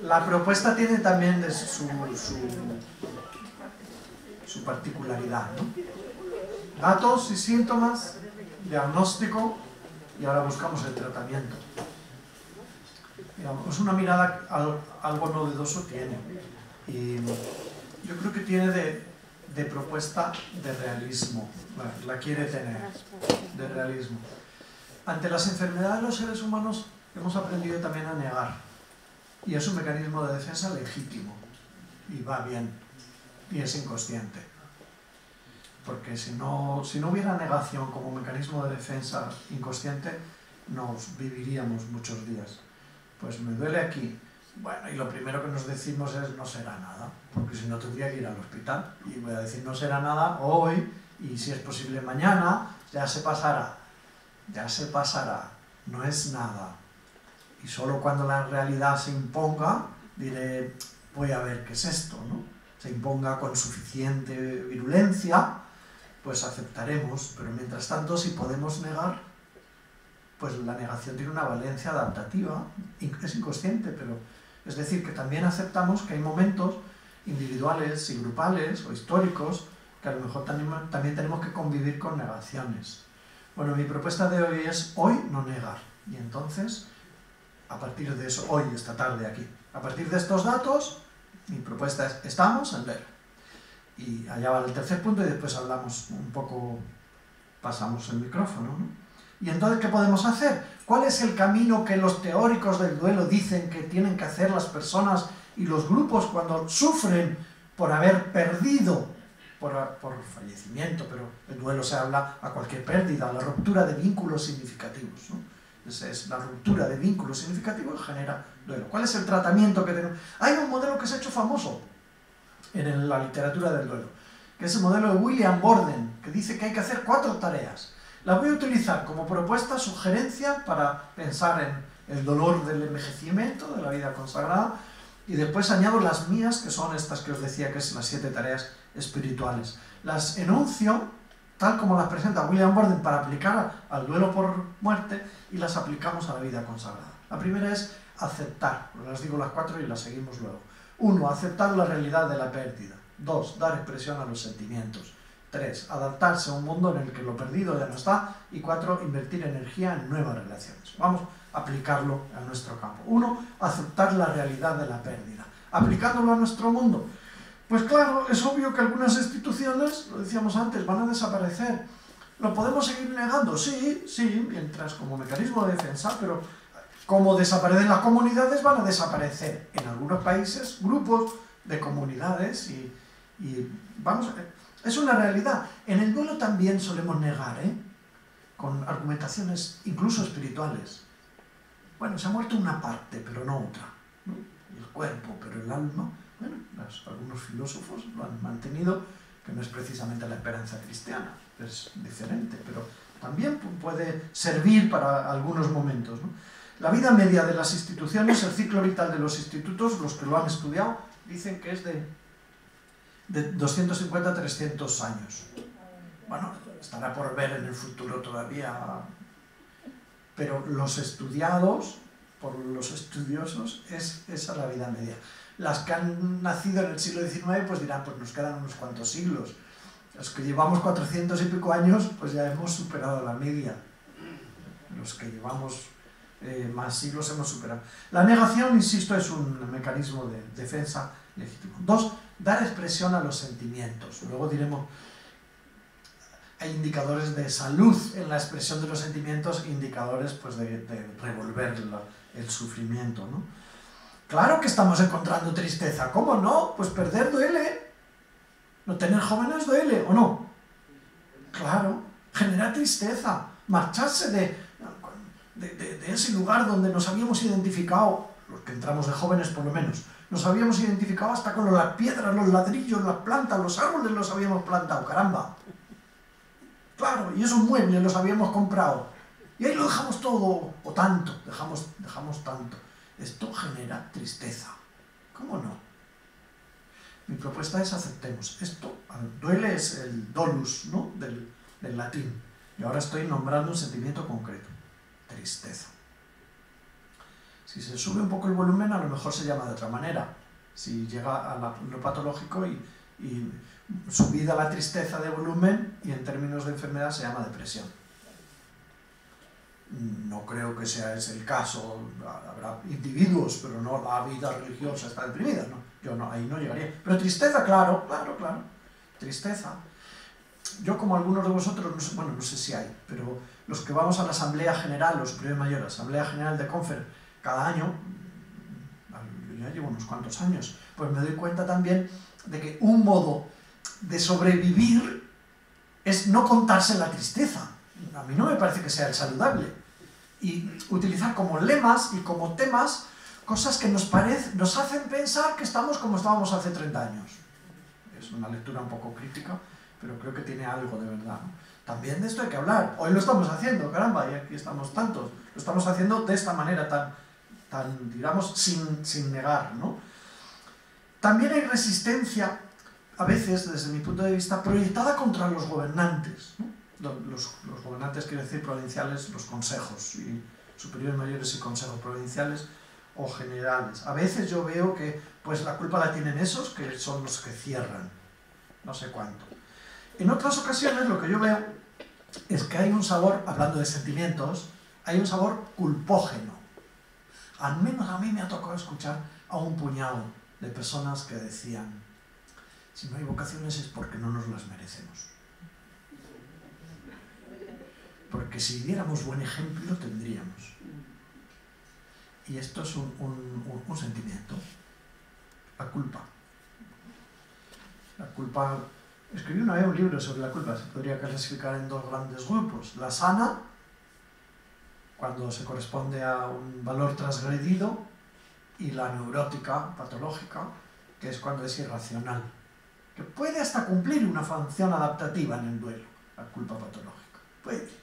La propuesta tiene también su particularidad, ¿no? Datos y síntomas, diagnóstico, y ahora buscamos el tratamiento. Digamos, una mirada algo novedoso tiene. Y yo creo que tiene de propuesta de realismo, la quiere tener, de realismo. Ante las enfermedades de los seres humanos hemos aprendido también a negar, y es un mecanismo de defensa legítimo, y va bien, y es inconsciente. Porque si no hubiera negación como mecanismo de defensa inconsciente, nos viviríamos muchos días. Pues me duele aquí. Bueno, y lo primero que nos decimos es no será nada, porque si no tendría que ir al hospital, y voy a decir no será nada hoy, y si es posible mañana, ya se pasará, no es nada. Y solo cuando la realidad se imponga, diré, voy a ver qué es esto, ¿no? Se imponga con suficiente virulencia, pues aceptaremos, pero mientras tanto, si podemos negar, pues la negación tiene una valencia adaptativa, es inconsciente, pero es decir, que también aceptamos que hay momentos individuales y grupales o históricos que a lo mejor también tenemos que convivir con negaciones. Bueno, mi propuesta de hoy es hoy no negar, y entonces, a partir de eso, hoy, esta tarde aquí, a partir de estos datos, mi propuesta es, estamos en ver. Y allá va el tercer punto y después hablamos un poco, pasamos el micrófono, ¿no? Y entonces, ¿qué podemos hacer? ¿Cuál es el camino que los teóricos del duelo dicen que tienen que hacer las personas y los grupos cuando sufren por haber perdido, por fallecimiento, pero el duelo se habla a cualquier pérdida, la ruptura de vínculos significativos, ¿no? Esa es la ruptura de vínculos significativos que genera duelo. ¿Cuál es el tratamiento que tenemos? Hay un modelo que se ha hecho famoso en la literatura del duelo, que es el modelo de William Borden, que dice que hay que hacer 4 tareas. Las voy a utilizar como propuesta, sugerencia, para pensar en el dolor del envejecimiento, de la vida consagrada, y después añado las mías, que son estas que os decía, que es las 7 tareas espirituales. Las enuncio, tal como las presenta William Borden, para aplicar al duelo por muerte, y las aplicamos a la vida consagrada. La primera es aceptar, las digo las 4 y las seguimos luego. 1. Aceptar la realidad de la pérdida. 2. Dar expresión a los sentimientos. 3. Adaptarse a un mundo en el que lo perdido ya no está. Y 4. Invertir energía en nuevas relaciones. Vamos a aplicarlo a nuestro campo. 1. Aceptar la realidad de la pérdida. Aplicándolo a nuestro mundo. Pues claro, es obvio que algunas instituciones, lo decíamos antes, van a desaparecer. ¿Lo podemos seguir negando? Sí, mientras como mecanismo de defensa, pero como desaparecen las comunidades, van a desaparecer en algunos países grupos de comunidades y vamos a ver. Es una realidad. En el duelo también solemos negar, con argumentaciones incluso espirituales. Bueno, se ha muerto una parte, pero no otra, ¿no? El cuerpo, pero el alma. Bueno, algunos filósofos lo han mantenido, que no es precisamente la esperanza cristiana, es diferente, pero también puede servir para algunos momentos, ¿no? La vida media de las instituciones, el ciclo vital de los institutos, los que lo han estudiado, dicen que es de 250 a 300 años. Bueno, estará por ver en el futuro todavía, pero los estudiados, por los estudiosos, es esa la vida media. Las que han nacido en el siglo XIX, pues dirán, pues nos quedan unos cuantos siglos. Los que llevamos 400 y pico años, pues ya hemos superado la media. Los que llevamos más siglos hemos superado. La negación, insisto, es un mecanismo de defensa legítimo. 2. Dar expresión a los sentimientos. Luego diremos, hay indicadores de salud en la expresión de los sentimientos, indicadores pues, de revolver el sufrimiento, ¿no? Claro que estamos encontrando tristeza. ¿Cómo no? Pues perder duele. No tener jóvenes duele, ¿o no? Claro, genera tristeza. Marcharse de ese lugar donde nos habíamos identificado, los que entramos de jóvenes por lo menos, nos habíamos identificado hasta con las piedras, los ladrillos, las plantas, los árboles los habíamos plantado, caramba. Claro, y esos muebles los habíamos comprado. Y ahí lo dejamos todo, o tanto, dejamos tanto. Esto genera tristeza. ¿Cómo no? Mi propuesta es aceptemos. Esto, duele es el dolus, ¿no? del latín. Y ahora estoy nombrando un sentimiento concreto. Tristeza. Si se sube un poco el volumen, a lo mejor se llama de otra manera. Si llega a lo patológico y subida la tristeza de volumen, y en términos de enfermedad se llama depresión. No creo que sea ese el caso, habrá individuos, pero no la vida religiosa está deprimida, ¿no? Yo no, ahí no llegaría. Pero tristeza, claro, tristeza. Yo, como algunos de vosotros, no sé si hay, pero los que vamos a la Asamblea General, los superiores mayores, Asamblea General de Confer, cada año, yo ya llevo unos cuantos años, pues me doy cuenta también de que un modo de sobrevivir es no contarse la tristeza. A mí no me parece que sea el saludable. Y utilizar como lemas y como temas cosas que nos hacen pensar que estamos como estábamos hace 30 años. Es una lectura un poco crítica, pero creo que tiene algo de verdad, ¿no? También de esto hay que hablar. Hoy lo estamos haciendo, caramba, y aquí estamos tantos. Lo estamos haciendo de esta manera tan digamos, sin negar, ¿no? También hay resistencia, a veces, desde mi punto de vista, proyectada contra los gobernantes, ¿no? Los gobernantes, quiero decir, provinciales, los consejos, y superiores mayores y consejos provinciales o generales. A veces yo veo que pues la culpa la tienen esos, que son los que cierran, no sé cuánto. En otras ocasiones lo que yo veo es que hay un sabor, hablando de sentimientos, hay un sabor culpógeno. Al menos a mí me ha tocado escuchar a un puñado de personas que decían: si no hay vocaciones es porque no nos las merecemos. Porque si diéramos buen ejemplo tendríamos. Y esto es un sentimiento. La culpa. La culpa... Escribí una vez un libro sobre la culpa, se podría clasificar en dos grandes grupos. La sana, cuando se corresponde a un valor transgredido, y la neurótica, patológica, que es cuando es irracional, que puede hasta cumplir una función adaptativa en el duelo, la culpa patológica. Puede.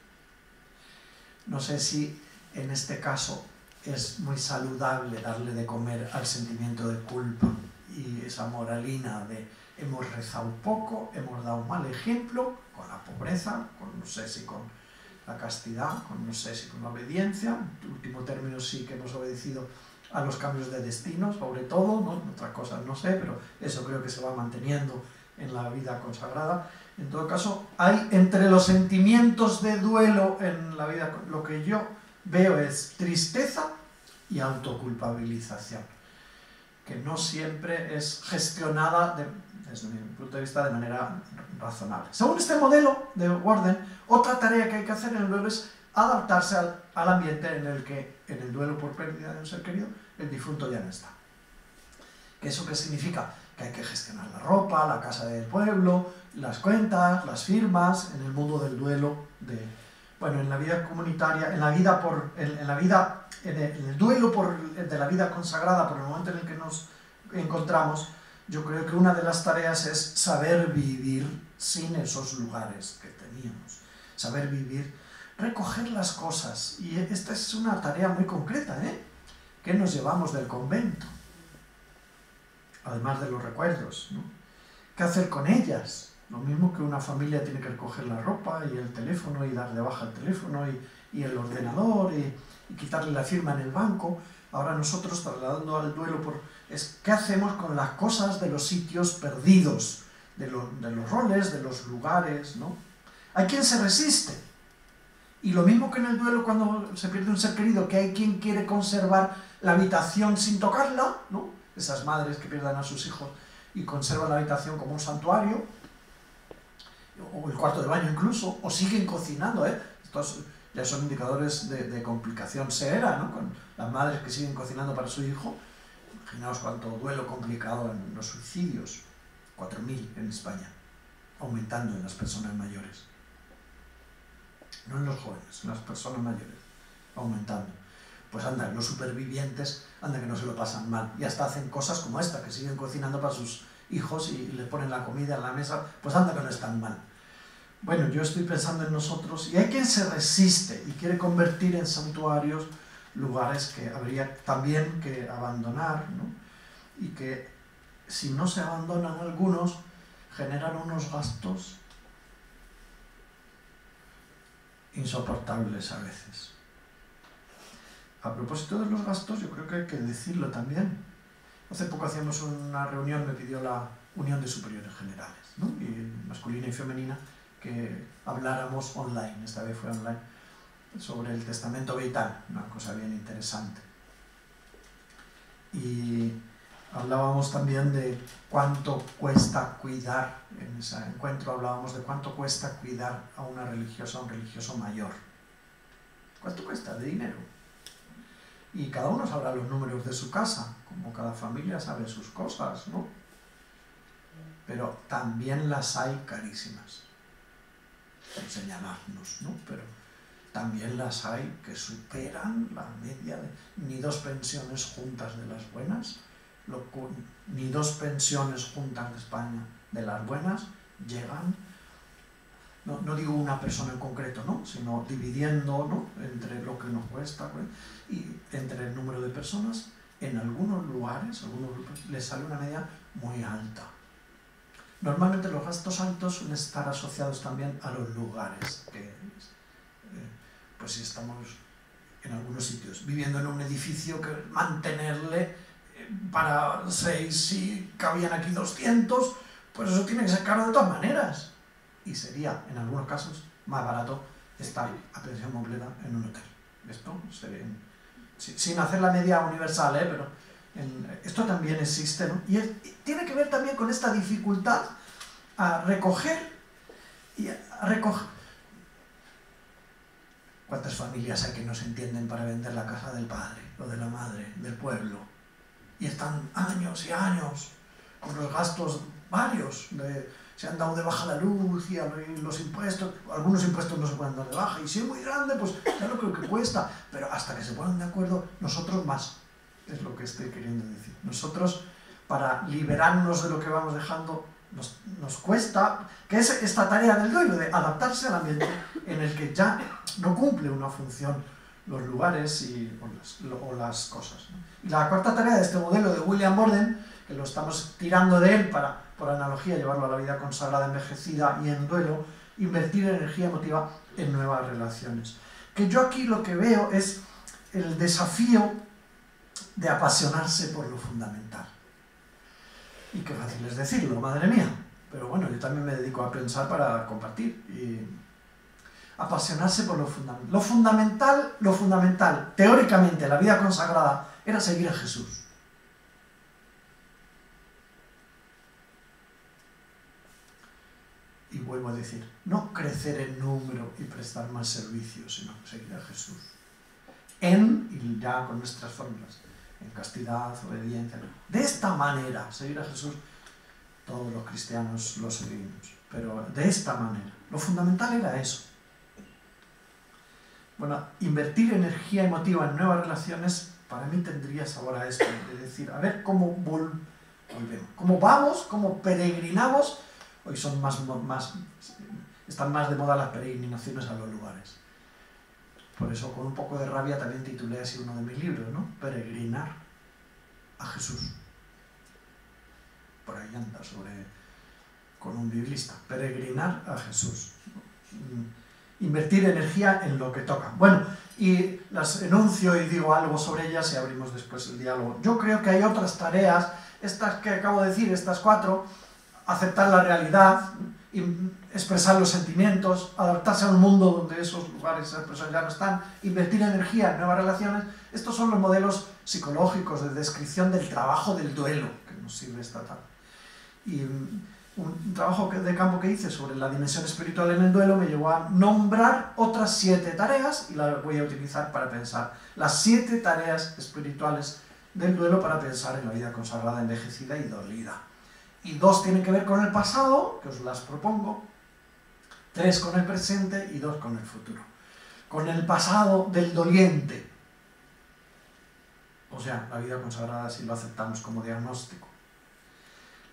No sé si en este caso es muy saludable darle de comer al sentimiento de culpa y esa moralina de hemos rezado poco, hemos dado un mal ejemplo con la pobreza, no sé si con la castidad, no sé si con la obediencia. En último término sí que hemos obedecido a los cambios de destino, sobre todo, ¿no? Otras cosas no sé, pero eso creo que se va manteniendo en la vida consagrada. En todo caso, hay entre los sentimientos de duelo en la vida, lo que yo veo es tristeza y autoculpabilización, que no siempre es gestionada, desde mi punto de vista, de manera razonable. Según este modelo de Worden, otra tarea que hay que hacer en el duelo es adaptarse al ambiente en el que, en el duelo por pérdida de un ser querido, el difunto ya no está. ¿Eso qué significa? Que hay que gestionar la ropa, la casa del pueblo, las cuentas, las firmas, en el mundo del duelo, en la vida comunitaria, en el duelo de la vida consagrada por el momento en el que nos encontramos. Yo creo que una de las tareas es saber vivir sin esos lugares que teníamos, saber vivir, recoger las cosas, y esta es una tarea muy concreta, que nos llevamos del convento, además de los recuerdos, ¿no? ¿Qué hacer con ellas? Lo mismo que una familia tiene que recoger la ropa y el teléfono y dar de baja el teléfono y el ordenador y quitarle la firma en el banco. Ahora nosotros, trasladando al duelo, ¿qué hacemos con las cosas de los sitios perdidos, de los roles, de los lugares, ¿no? Hay quien se resiste. Y lo mismo que en el duelo cuando se pierde un ser querido, que hay quien quiere conservar la habitación sin tocarla, ¿no? Esas madres que pierdan a sus hijos y conservan la habitación como un santuario, o el cuarto de baño incluso, o siguen cocinando, Estos ya son indicadores de complicación severa, ¿no? Con las madres que siguen cocinando para su hijo. Imaginaos cuánto duelo complicado en los suicidios, 4.000 en España, aumentando en las personas mayores. No en los jóvenes, en las personas mayores, aumentando. Pues anda, los supervivientes, anda que no se lo pasan mal, y hasta hacen cosas como esta, que siguen cocinando para sus hijos y les ponen la comida en la mesa, pues anda que no están mal. Bueno, yo estoy pensando en nosotros, y hay quien se resiste y quiere convertir en santuarios lugares que habría también que abandonar, ¿no? Y que si no se abandonan algunos, generan unos gastos insoportables a veces. A propósito de los gastos, yo creo que hay que decirlo también. Hace poco hacíamos una reunión, me pidió la Unión de Superiores Generales, ¿no? Y masculina y femenina, que habláramos online, esta vez fue online, sobre el testamento vital, una cosa bien interesante. Y hablábamos también de cuánto cuesta cuidar, en ese encuentro hablábamos de cuánto cuesta cuidar a una religiosa, a un religioso mayor. ¿Cuánto cuesta? De dinero. Y cada uno sabrá los números de su casa, como cada familia sabe sus cosas, ¿no? Pero también las hay carísimas, sin señalarnos, ¿no? Pero también las hay que superan la media de ni 2 pensiones juntas de las buenas, ni 2 pensiones juntas de España de las buenas llegan, no digo una persona en concreto, ¿no? Sino dividiendo, ¿no? Entre lo que nos cuesta, ¿no? Y entre el número de personas, en algunos lugares, algunos grupos, les sale una media muy alta. Normalmente los gastos altos suelen estar asociados también a los lugares, que pues si estamos en algunos sitios viviendo en un edificio, que mantenerle para 6, si cabían aquí 200, pues eso tiene que ser caro de todas maneras. Y sería, en algunos casos, más barato estar a pensión completa en un hotel. Esto sería, sin hacer la media universal, pero esto también existe, ¿no? Y tiene que ver también con esta dificultad a recoger y a recoger. ¿Cuántas familias hay que no se entienden para vender la casa del padre o de la madre, del pueblo? Y están años y años con los gastos varios. Se han dado de baja la luz y los impuestos. Algunos impuestos no se pueden dar de baja. Y si es muy grande, pues ya lo que cuesta. Pero hasta que se pongan de acuerdo, nosotros más. Es lo que estoy queriendo decir. Nosotros, para liberarnos de lo que vamos dejando, nos cuesta, que es esta tarea del duelo, de adaptarse al ambiente en el que ya no cumple una función los lugares o las cosas, ¿no? Y la cuarta tarea de este modelo de William Borden, que lo estamos tirando de él para, por analogía, llevarlo a la vida consagrada, envejecida y en duelo, invertir energía emotiva en nuevas relaciones. Que yo aquí lo que veo es el desafío de apasionarse por lo fundamental. Y qué fácil es decirlo, madre mía. Pero bueno, yo también me dedico a pensar para compartir. Y apasionarse por lo fundamental. Lo fundamental, teóricamente, la vida consagrada, era seguir a Jesús. Y vuelvo a decir, no crecer en número y prestar más servicios, sino seguir a Jesús. Y ya con nuestras fórmulas, en castidad, obediencia. De esta manera, seguir a Jesús, todos los cristianos lo seguimos, pero de esta manera. Lo fundamental era eso. Bueno, invertir energía emotiva en nuevas relaciones, para mí tendría sabor a esto, de decir, a ver cómo volvemos, cómo vamos, cómo peregrinamos. Hoy están más de moda las peregrinaciones a los lugares. Por eso, con un poco de rabia, también titulé así uno de mis libros, ¿no? Peregrinar a Jesús. Por ahí anda, con un biblista. Peregrinar a Jesús. Invertir energía en lo que toca. Bueno, y las enuncio y digo algo sobre ellas y abrimos después el diálogo. Yo creo que hay otras tareas, estas que acabo de decir, estas 4, aceptar la realidad, expresar los sentimientos, adaptarse a un mundo donde esos lugares, esas personas ya no están, invertir energía en nuevas relaciones. Estos son los modelos psicológicos de descripción del trabajo del duelo que nos sirve esta tarde. Y un trabajo de campo que hice sobre la dimensión espiritual en el duelo me llevó a nombrar otras 7 tareas y las voy a utilizar para pensar. Las 7 tareas espirituales del duelo para pensar en la vida consagrada, envejecida y dolida. Y 2 tienen que ver con el pasado, que os las propongo, 3 con el presente y 2 con el futuro. Con el pasado del doliente, o sea, la vida consagrada si lo aceptamos como diagnóstico.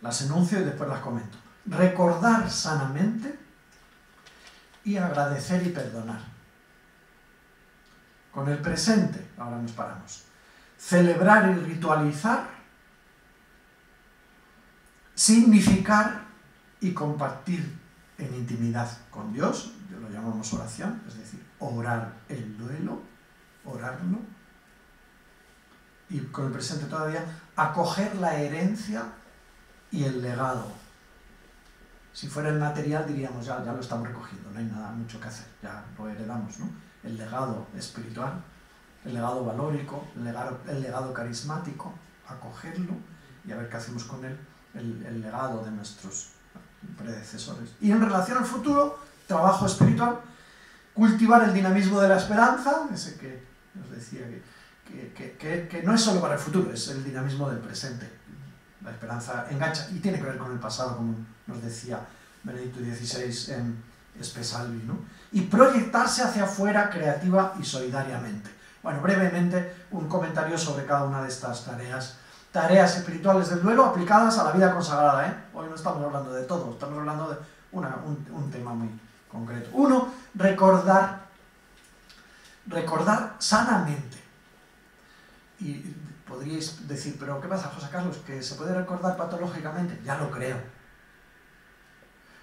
Las enuncio y después las comento. Recordar sanamente y agradecer y perdonar. Con el presente, ahora nos paramos. Celebrar y ritualizar, significar y compartir en intimidad con Dios, lo llamamos oración, es decir, orar el duelo, orarlo, y con el presente todavía, acoger la herencia y el legado. Si fuera el material diríamos, ya lo estamos recogiendo, no hay nada mucho que hacer, ya lo heredamos, ¿no? El legado espiritual, el legado valórico, el legado carismático, acogerlo y a ver qué hacemos con él, el legado de nuestros predecesores. Y en relación al futuro, trabajo espiritual, cultivar el dinamismo de la esperanza, ese que os decía que no es solo para el futuro, es el dinamismo del presente. La esperanza engancha y tiene que ver con el pasado, como nos decía Benedicto XVI en Spe Salvi, ¿no? Y proyectarse hacia afuera creativa y solidariamente. Bueno, brevemente un comentario sobre cada una de estas tareas espirituales del duelo aplicadas a la vida consagrada, ¿eh? Hoy no estamos hablando de todo, estamos hablando de un tema muy concreto. Uno, recordar sanamente. Y podríais decir, pero ¿qué pasa, José Carlos? ¿Que se puede recordar patológicamente? Ya lo creo.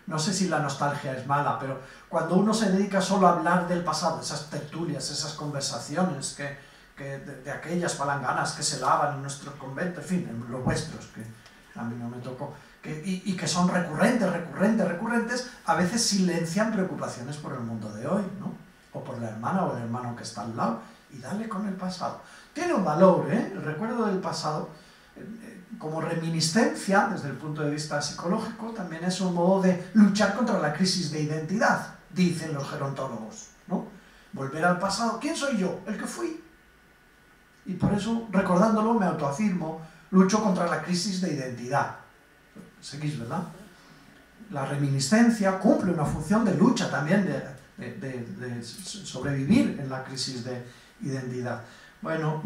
No sé si la nostalgia es mala, pero cuando uno se dedica solo a hablar del pasado, esas tertulias, esas conversaciones de aquellas palanganas que se lavan en nuestros conventos, en fin, en los vuestros, que a mí no me tocó, y que son recurrentes, a veces silencian preocupaciones por el mundo de hoy, ¿no? O por la hermana o el hermano que está al lado, y dale con el pasado. Tiene un valor, ¿eh? El recuerdo del pasado, como reminiscencia, desde el punto de vista psicológico, también es un modo de luchar contra la crisis de identidad, dicen los gerontólogos, ¿no? Volver al pasado. ¿Quién soy yo? El que fui. Y por eso, recordándolo, me autoafirmo, lucho contra la crisis de identidad. Seguís, ¿verdad? La reminiscencia cumple una función de lucha también, de sobrevivir en la crisis de identidad. Bueno,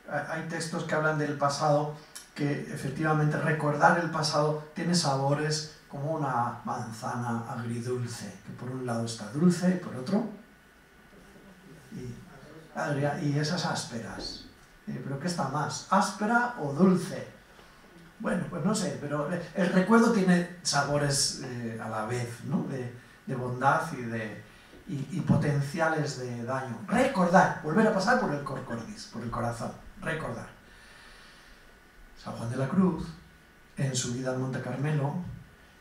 hay textos que hablan del pasado, que efectivamente recordar el pasado tiene sabores como una manzana agridulce, que por un lado está dulce y por otro, y esas ásperas. ¿Pero qué está más? ¿Áspera o dulce? Bueno, pues no sé, pero el recuerdo tiene sabores a la vez, ¿no? De bondad y potenciales de daño. Recordar, volver a pasar por el cor cordis, por el corazón, recordar. San Juan de la Cruz, en su vida al Monte Carmelo,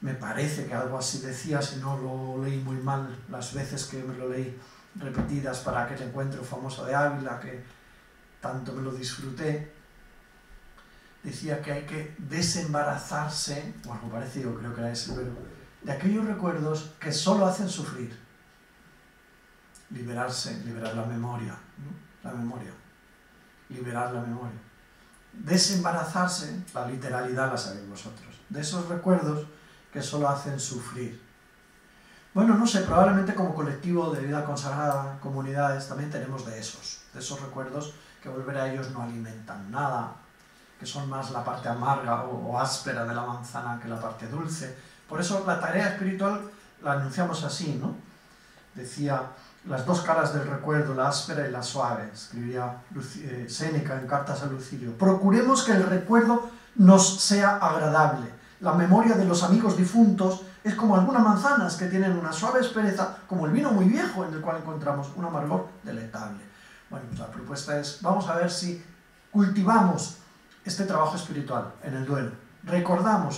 me parece que algo así decía, si no lo leí muy mal las veces que me lo leí repetidas para aquel encuentro famoso de Ávila, que tanto me lo disfruté, decía que hay que desembarazarse, o algo parecido, creo que era ese verbo, de aquellos recuerdos que solo hacen sufrir. Liberar la memoria, ¿no? La memoria. Liberar la memoria. Desembarazarse, la literalidad la sabéis vosotros, de esos recuerdos que solo hacen sufrir. Bueno, no sé, probablemente como colectivo de vida consagrada, comunidades, también tenemos de esos recuerdos que volver a ellos no alimentan nada, que son más la parte amarga o áspera de la manzana que la parte dulce. Por eso la tarea espiritual la anunciamos así, ¿no? Decía, las dos caras del recuerdo, la áspera y la suave, escribía Séneca en Cartas a Lucilio. Procuremos que el recuerdo nos sea agradable. La memoria de los amigos difuntos es como algunas manzanas que tienen una suave aspereza, como el vino muy viejo en el cual encontramos un amargor deleitable. Bueno, pues la propuesta es, vamos a ver si cultivamos este trabajo espiritual en el duelo.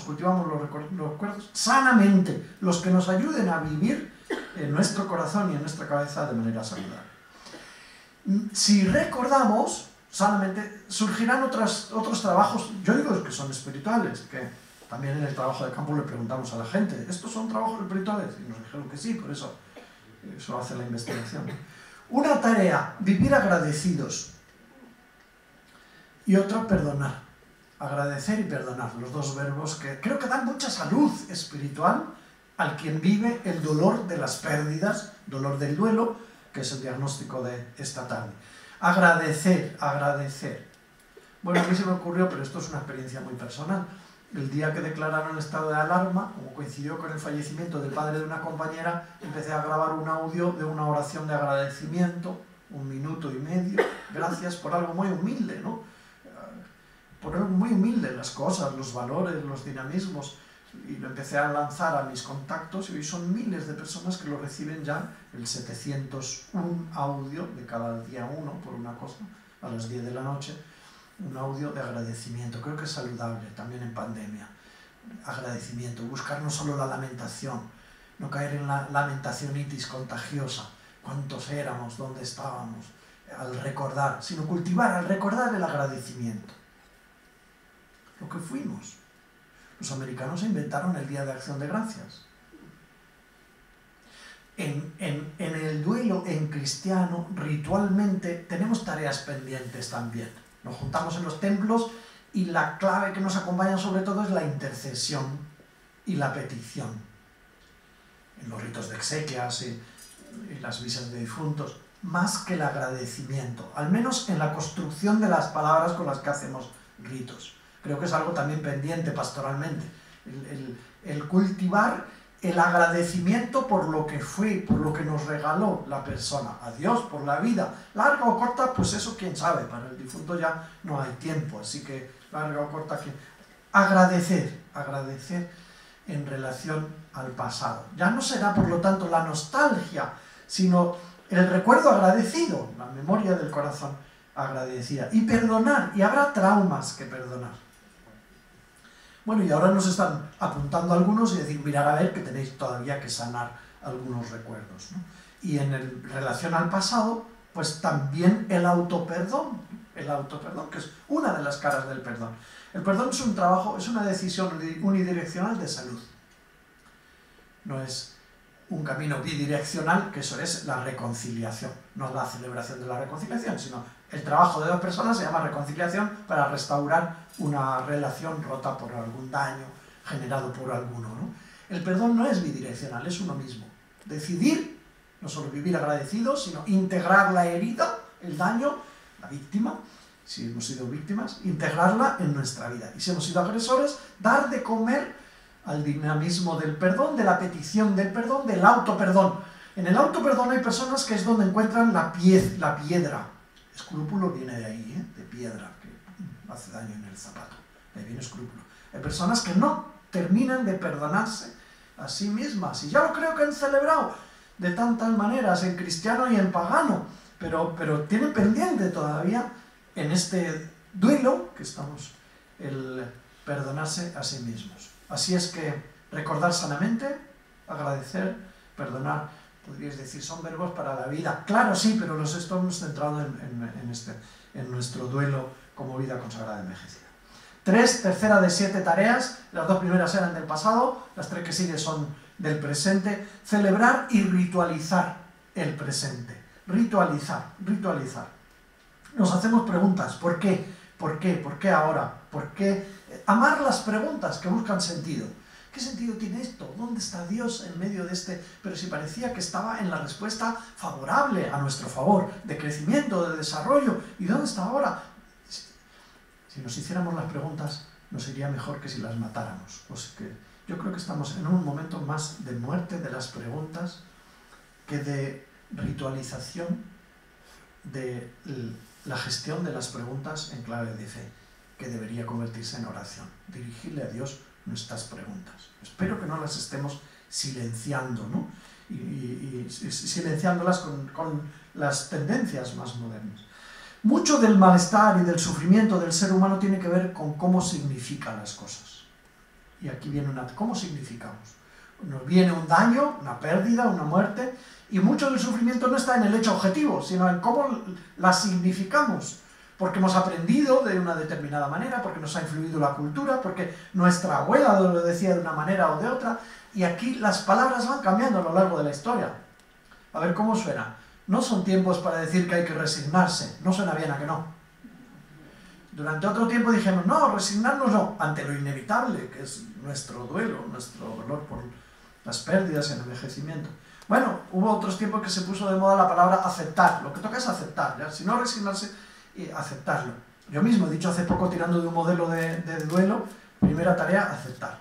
Cultivamos los recuerdos sanamente, los que nos ayuden a vivir en nuestro corazón y en nuestra cabeza de manera saludable. Si recordamos sanamente, surgirán otros trabajos, yo digo que son espirituales, que también en el trabajo de campo le preguntamos a la gente, ¿estos son trabajos espirituales? Y nos dijeron que sí, por eso hace la investigación. Una tarea, vivir agradecidos, y otra, perdonar. Agradecer y perdonar, los dos verbos que creo que dan mucha salud espiritual al quien vive el dolor de las pérdidas, dolor del duelo, que es el diagnóstico de esta tarde. Agradecer. Bueno, a mí se me ocurrió, pero esto es una experiencia muy personal. El día que declararon el estado de alarma, como coincidió con el fallecimiento del padre de una compañera, empecé a grabar un audio de una oración de agradecimiento, 1 minuto y medio, gracias por algo muy humilde, ¿no? Por algo muy humilde, las cosas, los valores, los dinamismos, y lo empecé a lanzar a mis contactos y hoy son miles de personas que lo reciben ya, el 701 audio de cada día uno, por una cosa, a las 10 de la noche, un audio de agradecimiento. Creo que es saludable también en pandemia. Agradecimiento, buscar no solo la lamentación, no caer en la lamentacionitis contagiosa, cuántos éramos, dónde estábamos, al recordar, sino al recordar el agradecimiento. Lo que fuimos. Los americanos inventaron el Día de Acción de Gracias. En el duelo en cristiano, ritualmente, tenemos tareas pendientes también. Nos juntamos en los templos y la clave que nos acompaña sobre todo es la intercesión y la petición. En los ritos de exequias y las misas de difuntos, más que el agradecimiento, al menos en la construcción de las palabras con las que hacemos ritos. Creo que es algo también pendiente pastoralmente, el cultivar el agradecimiento por lo que fue, por lo que nos regaló la persona, a Dios, por la vida, larga o corta, pues eso quién sabe, para el difunto ya no hay tiempo, así que larga o corta, agradecer en relación al pasado. Ya no será, por lo tanto, la nostalgia, sino el recuerdo agradecido, la memoria del corazón agradecida, y perdonar, y habrá traumas que perdonar. Bueno, y ahora nos están apuntando algunos y decir, mirad a ver que tenéis todavía que sanar algunos recuerdos, ¿no? Y en relación al pasado, pues también el autoperdón, que es una de las caras del perdón. El perdón es un trabajo, es una decisión unidireccional de salud. No es un camino bidireccional, que eso es la reconciliación, no la celebración de la reconciliación, sino el trabajo de dos personas se llama reconciliación para restaurar una relación rota por algún daño generado por alguno, ¿no? El perdón no es bidireccional, es uno mismo. Decidir, no solo vivir agradecidos, sino integrar la herida, el daño, la víctima, si hemos sido víctimas, integrarla en nuestra vida. Y si hemos sido agresores, dar de comer al dinamismo del perdón, de la petición del perdón, del autoperdón. En el autoperdón hay personas que es donde encuentran la piedra. Escrúpulo viene de ahí, de piedra, que hace daño en el zapato. De ahí viene escrúpulo. Hay personas que no terminan de perdonarse a sí mismas. Y ya lo creo que han celebrado de tantas maneras, en cristiano y en pagano, pero tienen pendiente todavía en este duelo que estamos, el perdonarse a sí mismos. Así es que recordar sanamente, agradecer, perdonar, podríais decir, son verbos para la vida. Claro, sí, pero los estamos centrados en nuestro duelo como vida consagrada envejecida. Tercera de 7 tareas, las 2 primeras eran del pasado, las 3 que siguen son del presente. Celebrar y ritualizar el presente. Ritualizar. Nos hacemos preguntas, ¿por qué? ¿Por qué? ¿Por qué ahora? ¿Por qué? Amar las preguntas que buscan sentido. ¿Qué sentido tiene esto? ¿Dónde está Dios en medio de este? Pero si parecía que estaba en la respuesta favorable a nuestro favor, de crecimiento, de desarrollo. ¿Y dónde está ahora? Si nos hiciéramos las preguntas, nos iría mejor que si las matáramos. Pues que yo creo que estamos en un momento más de muerte de las preguntas que de ritualización de la gestión de las preguntas en clave de fe, que debería convertirse en oración. Dirigirle a Dios nuestras preguntas. Espero que no las estemos silenciando, ¿no? Y silenciándolas con las tendencias más modernas. Mucho del malestar y del sufrimiento del ser humano tiene que ver con cómo significan las cosas. Y aquí viene ¿cómo significamos? Nos viene un daño, una pérdida, una muerte, y mucho del sufrimiento no está en el hecho objetivo, sino en cómo la significamos. Porque hemos aprendido de una determinada manera, porque nos ha influido la cultura, porque nuestra abuela lo decía de una manera o de otra, y aquí las palabras van cambiando a lo largo de la historia. A ver cómo suena. No son tiempos para decir que hay que resignarse, no suena bien a que no. Durante otro tiempo dijimos, no, resignarnos no, ante lo inevitable, que es nuestro duelo, nuestro dolor por las pérdidas en el envejecimiento. Bueno, hubo otros tiempos que se puso de moda la palabra aceptar, lo que toca es aceptar, ¿ya? Si no resignarse, aceptarlo. Yo mismo he dicho hace poco, tirando de un modelo de duelo, primera tarea, aceptar.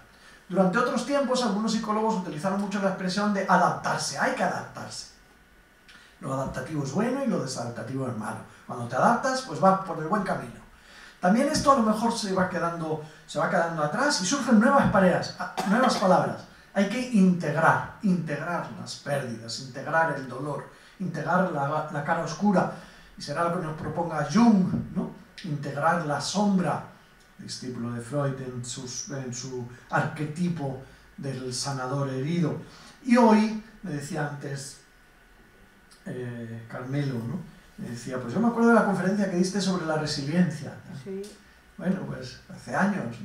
Durante otros tiempos, algunos psicólogos utilizaron mucho la expresión de adaptarse, hay que adaptarse. Lo adaptativo es bueno y lo desadaptativo es malo. Cuando te adaptas, pues vas por el buen camino. También esto a lo mejor se va quedando atrás y surgen nuevas palabras. Hay que integrar las pérdidas, integrar el dolor, integrar la cara oscura. Y será lo que nos proponga Jung, ¿no? integrar la sombra, discípulo de Freud, en su arquetipo del sanador herido. Y hoy, me decía antes Carmelo, ¿no? Me decía, pues yo me acuerdo de la conferencia que diste sobre la resiliencia. Sí. Bueno, pues hace años,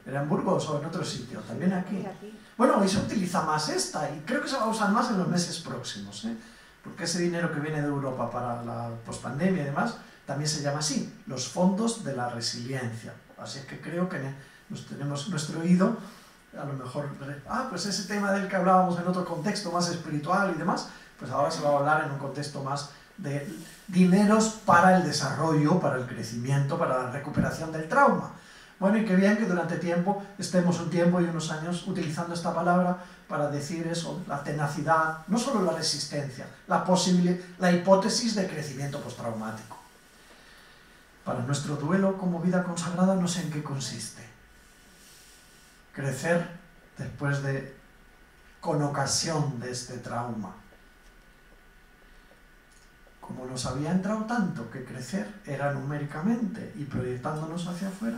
¿era en Burgos o en otro sitio? También aquí. Aquí. Bueno, hoy se utiliza más esta y creo que se va a usar más en los meses próximos, ¿eh? Porque ese dinero que viene de Europa para la pospandemia y demás, también se llama así, los fondos de la resiliencia. Así es que creo que tenemos nuestro oído, a lo mejor, pues ese tema del que hablábamos en otro contexto más espiritual y demás, pues ahora se va a hablar en un contexto más de dineros para el desarrollo, para el crecimiento, para la recuperación del trauma. Bueno, y qué bien que durante tiempo estemos un tiempo y unos años utilizando esta palabra para decir eso, la tenacidad, no solo la resistencia, la hipótesis de crecimiento postraumático. Para nuestro duelo como vida consagrada no sé en qué consiste. Crecer después de, con ocasión de este trauma. Como nos había entrado tanto que crecer era numéricamente y proyectándonos hacia afuera,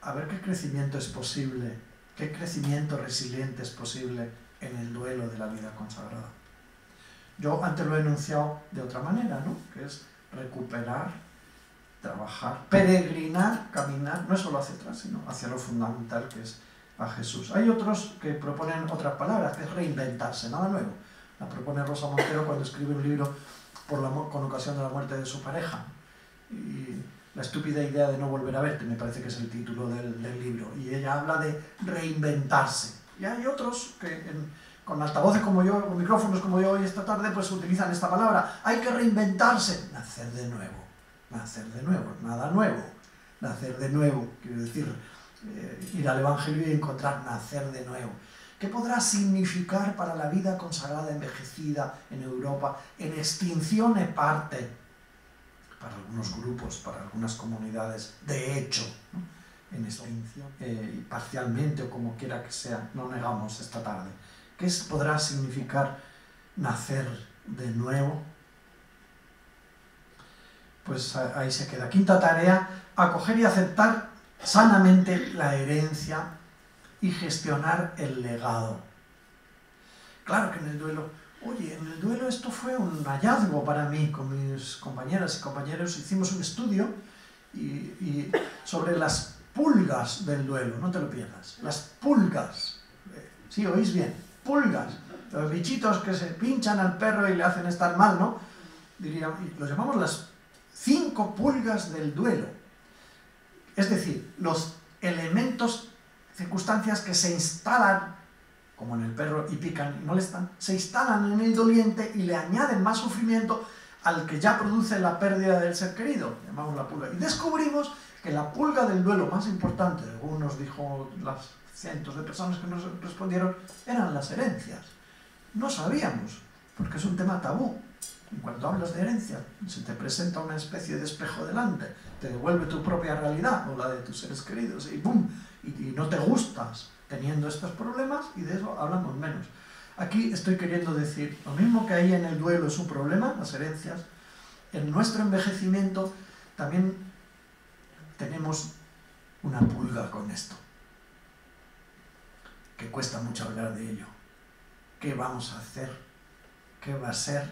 a ver qué crecimiento es posible, qué crecimiento resiliente es posible en el duelo de la vida consagrada. Yo antes lo he enunciado de otra manera, ¿no? Que es recuperar, trabajar, peregrinar, caminar, no solo hacia atrás, sino hacia lo fundamental que es a Jesús. Hay otros que proponen otras palabras, que es reinventarse, nada nuevo. La propone Rosa Montero cuando escribe un libro con ocasión de la muerte de su pareja. Y la estúpida idea de no volver a verte, me parece que es el título del libro. Y ella habla de reinventarse. Y hay otros que con altavoces como yo, con micrófonos como yo hoy esta tarde, pues utilizan esta palabra. Hay que reinventarse, nacer de nuevo, nada nuevo, nacer de nuevo, quiero decir, ir al Evangelio y encontrar nacer de nuevo. ¿Qué podrá significar para la vida consagrada envejecida en Europa, en extinción en parte, para algunos grupos, para algunas comunidades, de hecho, ¿no? En extinción, parcialmente o como quiera que sea, no negamos esta tarde? ¿Qué podrá significar nacer de nuevo? Pues ahí se queda. Quinta tarea, acoger y aceptar sanamente la herencia y gestionar el legado. Claro que en el duelo, esto fue un hallazgo para mí, con mis compañeras y compañeros, hicimos un estudio sobre las pulgas del duelo, no te lo pierdas, las pulgas, sí, oís bien, pulgas, los bichitos que se pinchan al perro y le hacen estar mal, ¿no? Diríamos, los llamamos las 5 pulgas del duelo, es decir, los elementos, circunstancias que se instalan, como en el perro, y pican y molestan, se instalan en el doliente y le añaden más sufrimiento al que ya produce la pérdida del ser querido, llamamos la pulga. Y descubrimos que la pulga del duelo más importante, según nos dijo las cientos de personas que nos respondieron, eran las herencias. No sabíamos, porque es un tema tabú. En cuanto hablas de herencia, se te presenta una especie de espejo delante, te devuelve tu propia realidad o la de tus seres queridos y ¡pum! Y no te gustas teniendo estos problemas y de eso hablamos menos. Aquí estoy queriendo decir, lo mismo que ahí en el duelo es un problema, las herencias, en nuestro envejecimiento también tenemos una pulga con esto, que cuesta mucho hablar de ello. ¿Qué vamos a hacer? ¿Qué va a ser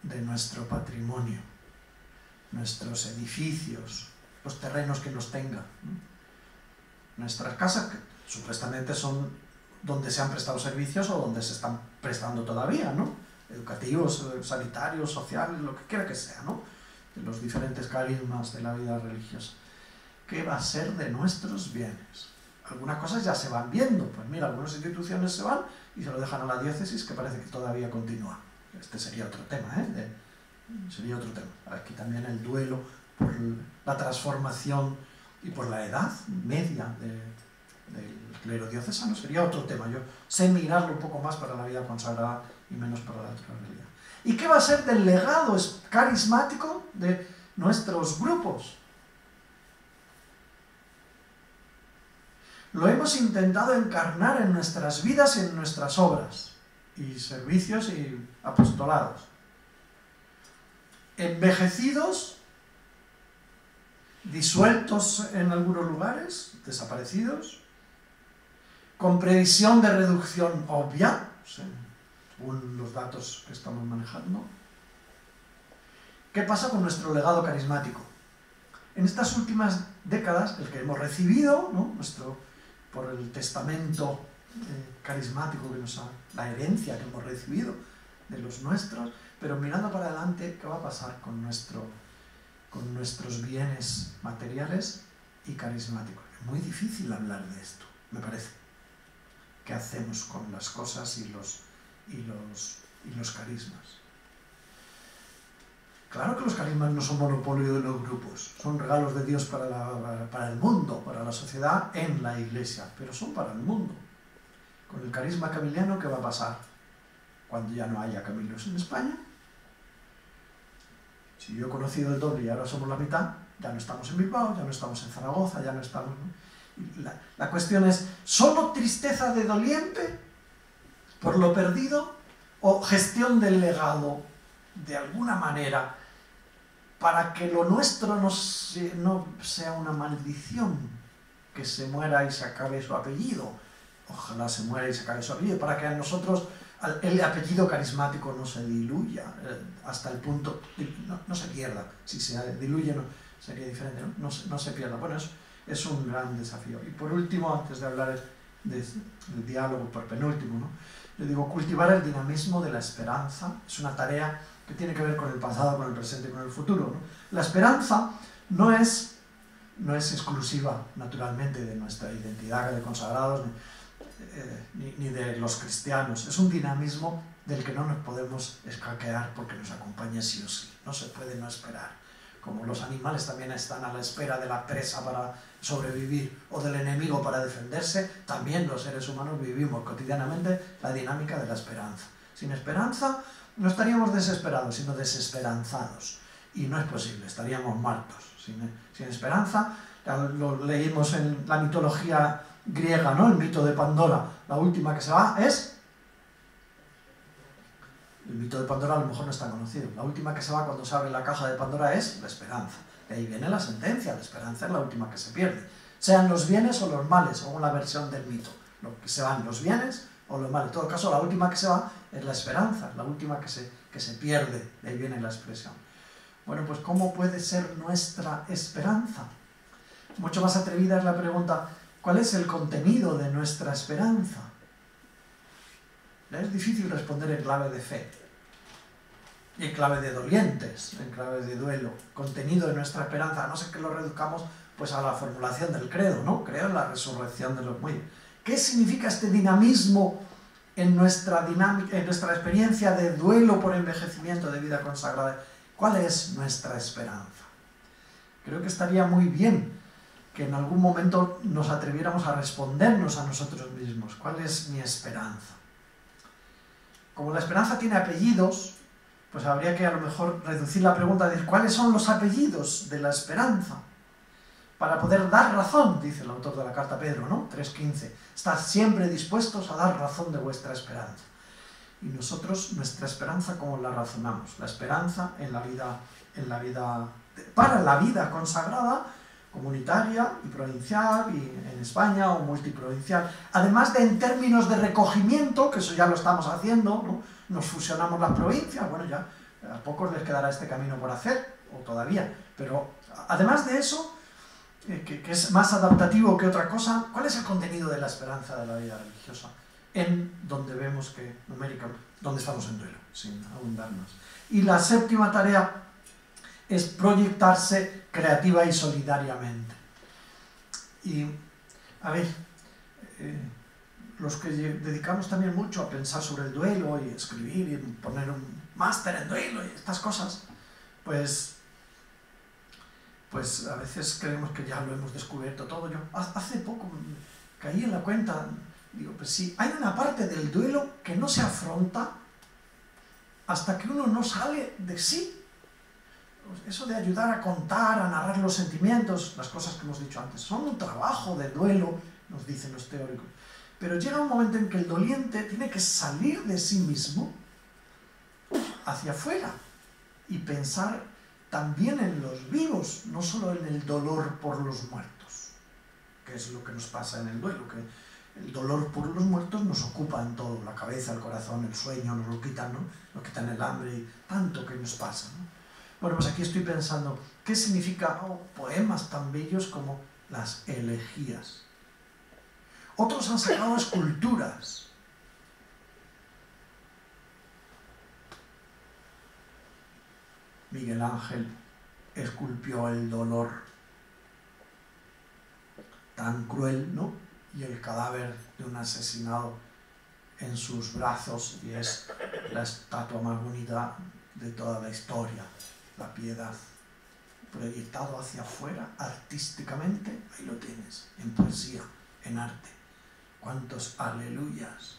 de nuestro patrimonio? Nuestros edificios, los terrenos que los tengan, ¿no? Nuestras casas, que supuestamente son donde se han prestado servicios o donde se están prestando todavía, ¿no? Educativos, sanitarios, sociales, lo que quiera que sea, ¿no? De los diferentes carismas de la vida religiosa. ¿Qué va a ser de nuestros bienes? Algunas cosas ya se van viendo, pues mira, algunas instituciones se van y se lo dejan a la diócesis, que parece que todavía continúa. Este sería otro tema, sería otro tema. Aquí también el duelo por la transformación y por la edad media del clero diocesano sería otro tema. Yo sé mirarlo un poco más para la vida consagrada y menos para la otra realidad. ¿Y qué va a ser del legado carismático de nuestros grupos? Lo hemos intentado encarnar en nuestras vidas y en nuestras obras, y servicios y apostolados. Envejecidos disueltos en algunos lugares, desaparecidos, con previsión de reducción obvia, según los datos que estamos manejando. ¿Qué pasa con nuestro legado carismático? En estas últimas décadas, el que hemos recibido, ¿no?, por el testamento carismático, la herencia que hemos recibido de los nuestros, pero mirando para adelante, ¿qué va a pasar con nuestros bienes materiales y carismáticos? Es muy difícil hablar de esto, me parece. ¿Qué hacemos con las cosas y los carismas? Claro que los carismas no son monopolio de los grupos, son regalos de Dios para el mundo, para la sociedad en la Iglesia, pero son para el mundo. Con el carisma camiliano, ¿qué va a pasar cuando ya no haya Camilos en España? Si yo he conocido el doble y ahora somos la mitad, ya no estamos en Bilbao, ya no estamos en Zaragoza, ya no estamos... La cuestión es, ¿solo tristeza de doliente por lo perdido o gestión del legado de alguna manera para que lo nuestro no sea una maldición, que se muera y se acabe su apellido? Ojalá se muera y se acabe su apellido, para que a nosotros el apellido carismático no se diluya hasta el punto, no se pierda. Si se diluye no, sería diferente, ¿no? No se pierda. Bueno, eso es un gran desafío. Y por último, antes de hablar del diálogo, por penúltimo, ¿no?, yo digo, cultivar el dinamismo de la esperanza es una tarea que tiene que ver con el pasado, con el presente y con el futuro, ¿no? La esperanza no es exclusiva, naturalmente, de nuestra identidad de consagrados, ni de los cristianos. Es un dinamismo del que no nos podemos escaquear porque nos acompaña sí o sí. No se puede no esperar. Como los animales también están a la espera de la presa para sobrevivir o del enemigo para defenderse, también los seres humanos vivimos cotidianamente la dinámica de la esperanza. Sin esperanza no estaríamos desesperados, sino desesperanzados. Y no es posible, estaríamos muertos. Sin esperanza, lo leímos en la mitología griega, ¿no?, el mito de Pandora. La última que se va es... El mito de Pandora a lo mejor no está conocido. La última que se va cuando se abre la caja de Pandora es la esperanza. De ahí viene la sentencia, la esperanza es la última que se pierde. Sean los bienes o los males, según la versión del mito. Lo que se van, los bienes o los males. En todo caso, la última que se va es la esperanza, la última que se pierde. De ahí viene la expresión. Bueno, pues ¿cómo puede ser nuestra esperanza? Mucho más atrevida es la pregunta, ¿cuál es el contenido de nuestra esperanza? Es difícil responder en clave de fe, en clave de dolientes, en clave de duelo. Contenido de nuestra esperanza, a no ser que lo reduzcamos pues a la formulación del credo, ¿no? Creo en la resurrección de los muertos. ¿Qué significa este dinamismo en nuestra experiencia de duelo por envejecimiento de vida consagrada? ¿Cuál es nuestra esperanza? Creo que estaría muy bien que en algún momento nos atreviéramos a respondernos a nosotros mismos. ¿Cuál es mi esperanza? Como la esperanza tiene apellidos, pues habría que a lo mejor reducir la pregunta de ¿cuáles son los apellidos de la esperanza? Para poder dar razón, dice el autor de la carta a Pedro, ¿no? 3:15. Estad siempre dispuestos a dar razón de vuestra esperanza. Y nosotros, nuestra esperanza, ¿cómo la razonamos? La esperanza para la vida consagrada, comunitaria y provincial, y en España o multiprovincial. Además de en términos de recogimiento, que eso ya lo estamos haciendo, ¿no? Nos fusionamos las provincias, bueno, ya a pocos les quedará este camino por hacer, o todavía, pero además de eso, que es más adaptativo que otra cosa, ¿cuál es el contenido de la esperanza de la vida religiosa? En donde vemos que, numéricamente, donde estamos en duelo, sin abundar más. Y la séptima tarea es proyectarse creativa y solidariamente. Y, a ver, los que dedicamos también mucho a pensar sobre el duelo y escribir y poner un máster en duelo y estas cosas, pues a veces creemos que ya lo hemos descubierto todo. Yo hace poco caí en la cuenta, digo, pues sí, hay una parte del duelo que no se afronta hasta que uno no sale de sí. Eso de ayudar a contar, a narrar los sentimientos, las cosas que hemos dicho antes, son un trabajo de duelo, nos dicen los teóricos. Pero llega un momento en que el doliente tiene que salir de sí mismo hacia afuera y pensar también en los vivos, no solo en el dolor por los muertos, que es lo que nos pasa en el duelo, que el dolor por los muertos nos ocupa en todo, la cabeza, el corazón, el sueño, nos lo quitan, ¿no? Nos quitan el hambre y tanto que nos pasa, ¿no? Bueno, pues aquí estoy pensando, ¿qué significa poemas tan bellos como las elegías? Otros han sacado esculturas. Miguel Ángel esculpió el dolor tan cruel, ¿no? Y el cadáver de un asesinado en sus brazos, y es la estatua más bonita de toda la historia, la piedad, proyectado hacia afuera artísticamente, ahí lo tienes, en poesía, en arte. ¿Cuántos aleluyas?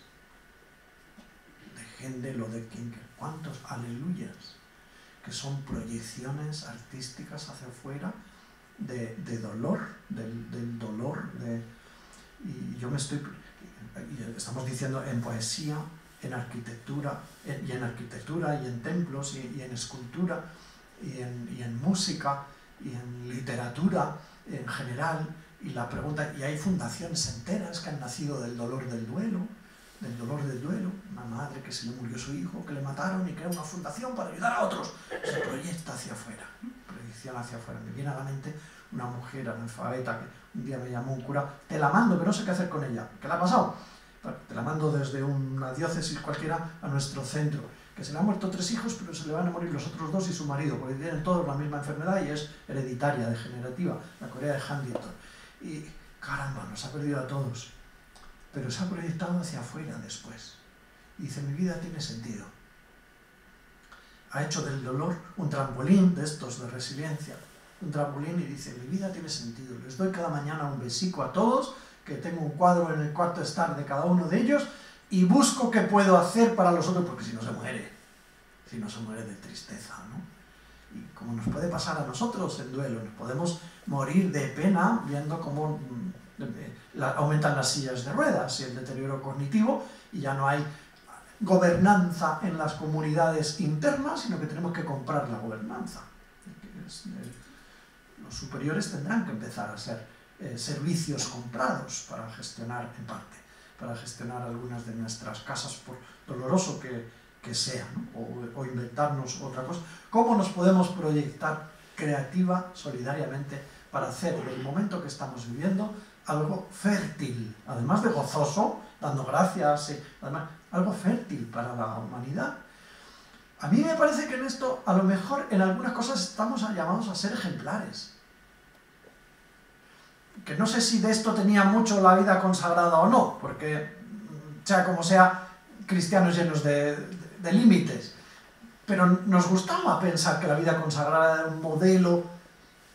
De Händel o de Kinkel, ¿cuántos aleluyas? Que son proyecciones artísticas hacia afuera de dolor, del dolor, y yo me estoy, estamos diciendo en poesía, en arquitectura, y en templos, y en escultura, y en música, y en literatura en general, y la pregunta, y hay fundaciones enteras que han nacido del dolor del duelo, una madre que se le murió su hijo, que le mataron y crea una fundación para ayudar a otros, se proyecta hacia afuera, proyección hacia afuera. Me viene a la mente una mujer analfabeta que un día me llamó un cura, te la mando, que no sé qué hacer con ella. ¿Qué le ha pasado? Te la mando desde una diócesis cualquiera a nuestro centro, que se le han muerto 3 hijos, pero se le van a morir los otros 2 y su marido, porque tienen todos la misma enfermedad y es hereditaria, degenerativa, la Corea de Huntington. Y caramba, nos ha perdido a todos, pero se ha proyectado hacia afuera después. Y dice, mi vida tiene sentido. Ha hecho del dolor un trampolín de estos de resiliencia, un trampolín, y dice, mi vida tiene sentido. Les doy cada mañana un besico a todos, que tengo un cuadro en el cuarto estar de cada uno de ellos, y busco qué puedo hacer para los otros, porque si no se muere de tristeza, ¿no? Y como nos puede pasar a nosotros en duelo, nos podemos morir de pena viendo cómo aumentan las sillas de ruedas y el deterioro cognitivo, y ya no hay gobernanza en las comunidades internas, sino que tenemos que comprar la gobernanza. Los superiores tendrán que empezar a ser servicios comprados para gestionar, en parte, para gestionar algunas de nuestras casas, por doloroso que sea, ¿no? o inventarnos otra cosa. ¿Cómo nos podemos proyectar creativa, solidariamente, para hacer del momento que estamos viviendo algo fértil, además de gozoso, dando gracias, además, algo fértil para la humanidad? A mí me parece que en esto, a lo mejor, en algunas cosas estamos llamados a ser ejemplares. Que no sé si de esto tenía mucho la vida consagrada o no, porque, sea como sea, cristianos llenos de límites, pero nos gustaba pensar que la vida consagrada era un modelo,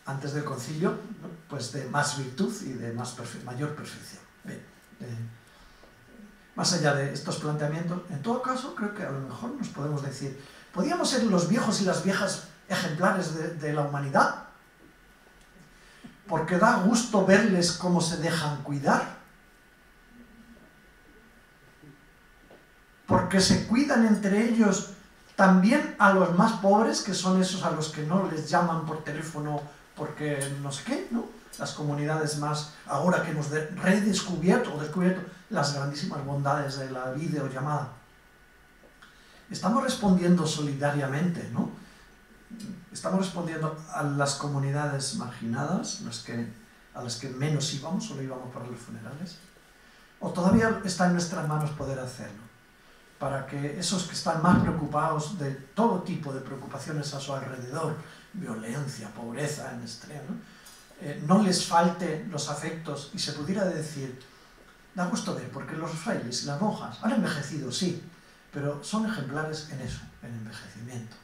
antes del concilio, ¿no? Pues de más virtud y de mayor perfección. Bien, más allá de estos planteamientos, en todo caso, creo que a lo mejor nos podemos decir, ¿podríamos ser los viejos y las viejas ejemplares de la humanidad? Porque da gusto verles cómo se dejan cuidar. Porque se cuidan entre ellos también a los más pobres, que son esos a los que no les llaman por teléfono porque no sé qué, ¿no? Las comunidades más, ahora que hemos redescubierto o descubierto las grandísimas bondades de la videollamada. Estamos respondiendo solidariamente, ¿no? Estamos respondiendo a las comunidades marginadas, a las que menos íbamos, solo íbamos para los funerales. ¿O todavía está en nuestras manos poder hacerlo? Para que esos que están más preocupados de todo tipo de preocupaciones a su alrededor, violencia, pobreza en extremo, no les falte los afectos y se pudiera decir, da gusto ver, porque los frailes y las monjas han envejecido, sí, pero son ejemplares en eso, en envejecimiento.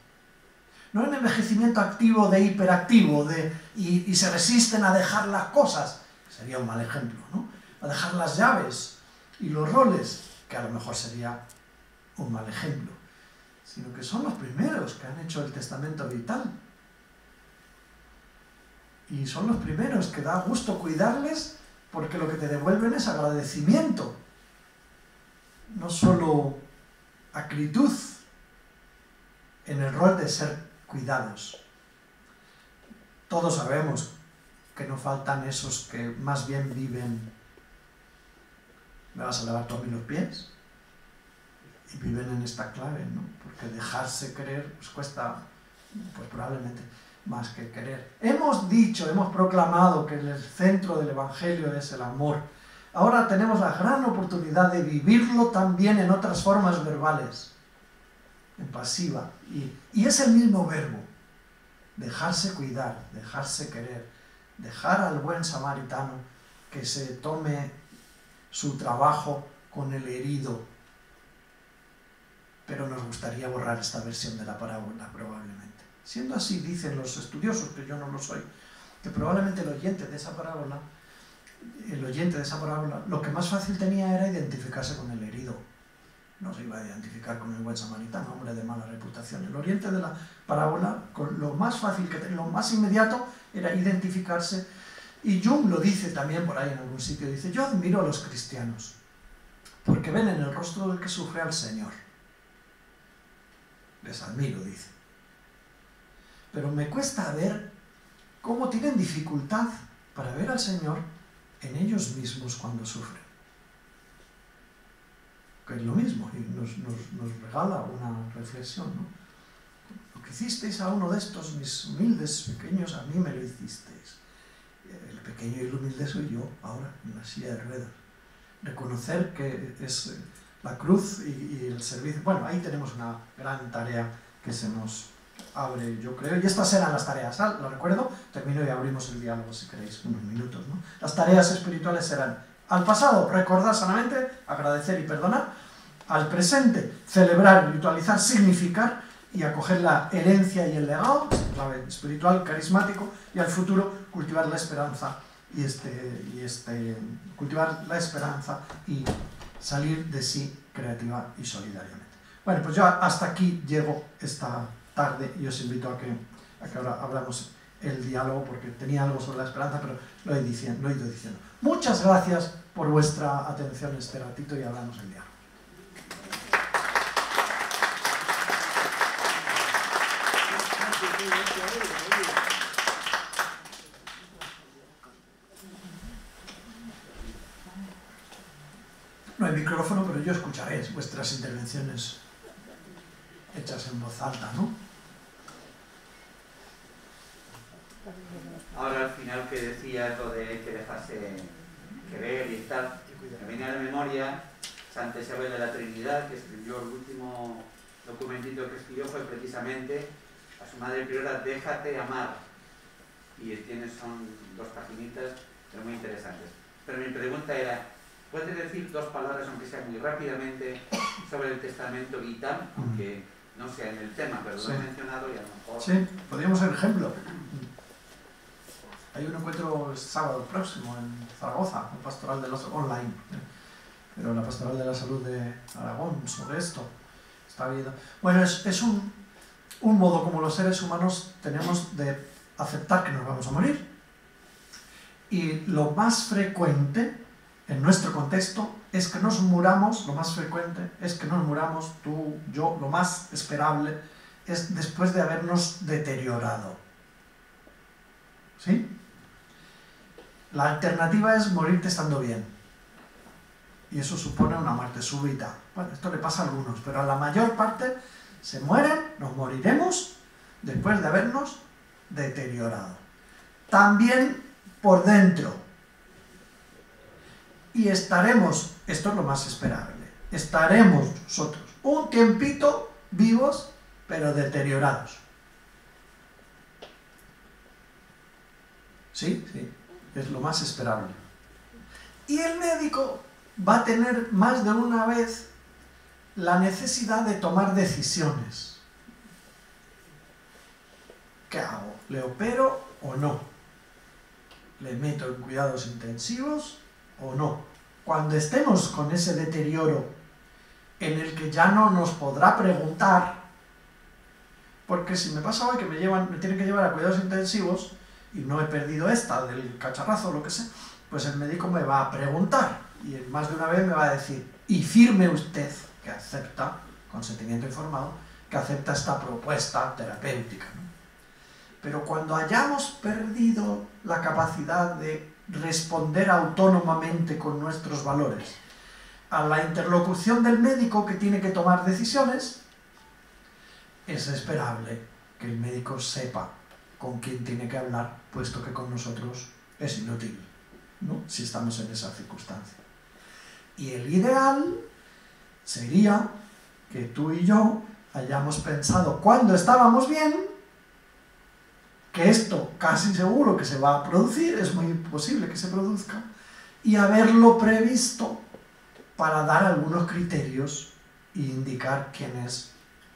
No en envejecimiento activo de hiperactivo, y se resisten a dejar las cosas, sería un mal ejemplo, ¿no? A dejar las llaves y los roles, que a lo mejor sería un mal ejemplo, sino que son los primeros que han hecho el testamento vital. Y son los primeros que da gusto cuidarles, porque lo que te devuelven es agradecimiento, no solo acritud en el rol de ser cuidados. todos sabemos que no faltan esos que más bien viven, ¿me vas a lavar tú a mí los pies? Y viven en esta clave, ¿no? Porque dejarse querer pues cuesta, pues probablemente más que querer. Hemos dicho, hemos proclamado que el centro del Evangelio es el amor. Ahora tenemos la gran oportunidad de vivirlo también en otras formas verbales, en pasiva. Y es el mismo verbo, dejarse cuidar, dejarse querer, dejar al buen samaritano que se tome su trabajo con el herido. Pero nos gustaría borrar esta versión de la parábola, probablemente. Siendo así, dicen los estudiosos, que yo no lo soy, que probablemente el oyente de esa parábola, lo que más fácil tenía era identificarse con el herido. No se iba a identificar con el buen samaritano, hombre de mala reputación. El oyente de la parábola, con lo más fácil que tenía, lo más inmediato, era identificarse. Y Jung lo dice también por ahí en algún sitio, dice, yo admiro a los cristianos, porque ven en el rostro del que sufre al Señor. Les admiro, dice. Pero me cuesta ver cómo tienen dificultad para ver al Señor en ellos mismos cuando sufren. Que es lo mismo, y nos regala una reflexión, ¿no? Lo que hicisteis a uno de estos, mis humildes pequeños, a mí me lo hicisteis. El pequeño y el humilde soy yo, ahora, en la silla de ruedas. Reconocer que es la cruz y el servicio. Bueno, ahí tenemos una gran tarea que se nos abre, yo creo, y estas eran las tareas, lo recuerdo, termino y abrimos el diálogo si queréis, unos minutos, ¿no? Las tareas espirituales eran, al pasado, recordar sanamente, agradecer y perdonar, al presente, celebrar, ritualizar, significar y acoger la herencia y el legado, clave espiritual, carismático, y al futuro, cultivar la esperanza cultivar la esperanza y salir de sí creativa y solidariamente. Bueno, pues yo hasta aquí llego esta tarde y os invito a que ahora abramos el diálogo, porque tenía algo sobre la esperanza, pero lo he ido diciendo. Muchas gracias por vuestra atención este ratito y hablamos el diálogo. No hay micrófono, pero yo escucharé vuestras intervenciones hechas en voz alta, ¿no? Ahora al final que decía lo de que dejarse querer y tal, me viene a la memoria Santa Isabel de la Trinidad, que escribió el último documentito que escribió fue precisamente a su madre priora, déjate amar, y son 2 paginitas, pero muy interesantes. Pero mi pregunta era, ¿puedes decir 2 palabras, aunque sea muy rápidamente, sobre el testamento vital, aunque no sea en el tema, pero lo he mencionado y a lo mejor... Sí, podríamos ser ejemplo. Hay un encuentro el sábado próximo en Zaragoza, un pastoral de la salud online, pero la pastoral de la salud de Aragón sobre esto está viendo. Bueno, es un modo como los seres humanos tenemos de aceptar que nos vamos a morir, y lo más frecuente en nuestro contexto es que nos muramos, lo más frecuente es que nos muramos, tú, yo, lo más esperable es después de habernos deteriorado. ¿Sí? La alternativa es morirte estando bien. Y eso supone una muerte súbita. Bueno, esto le pasa a algunos, pero a la mayor parte se mueren, nos moriremos después de habernos deteriorado. También por dentro. Y estaremos, esto es lo más esperable, estaremos nosotros un tiempito vivos, pero deteriorados. Sí, sí, es lo más esperable. Y el médico va a tener más de una vez la necesidad de tomar decisiones. ¿Qué hago? ¿Le opero o no? ¿Le meto en cuidados intensivos o no? Cuando estemos con ese deterioro en el que ya no nos podrá preguntar, porque si me pasa hoy que me tienen que llevar a cuidados intensivos y no he perdido esta del cacharrazo o lo que sea, pues el médico me va a preguntar y más de una vez me va a decir, y firme usted que acepta, consentimiento informado, que acepta esta propuesta terapéutica, ¿no? Pero cuando hayamos perdido la capacidad de responder autónomamente con nuestros valores a la interlocución del médico que tiene que tomar decisiones, es esperable que el médico sepa con quién tiene que hablar, puesto que con nosotros es inútil, ¿no? Si estamos en esa circunstancia. Y el ideal sería que tú y yo hayamos pensado cuando estábamos bien, que esto casi seguro que se va a producir, es muy posible que se produzca, y haberlo previsto para dar algunos criterios e indicar quién es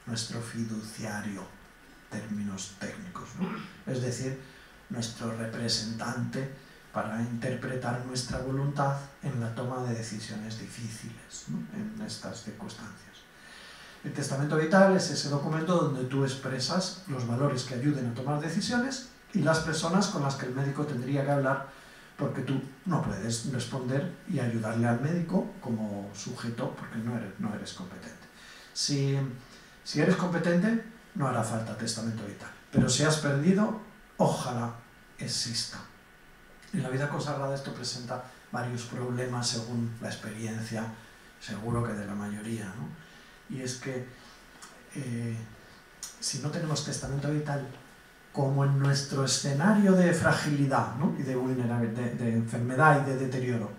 nuestro fiduciario, términos técnicos, ¿no? Es decir, nuestro representante para interpretar nuestra voluntad en la toma de decisiones difíciles, ¿no? En estas circunstancias. El testamento vital es ese documento donde tú expresas los valores que ayuden a tomar decisiones y las personas con las que el médico tendría que hablar, porque tú no puedes responder y ayudarle al médico como sujeto porque no eres competente. Si eres competente, no hará falta testamento vital. Pero si has perdido, ojalá exista. En la vida consagrada esto presenta varios problemas según la experiencia, seguro que de la mayoría, ¿no? Y es que si no tenemos testamento vital, como en nuestro escenario de fragilidad, ¿no? Y de vulnerabilidad, de enfermedad y de deterioro,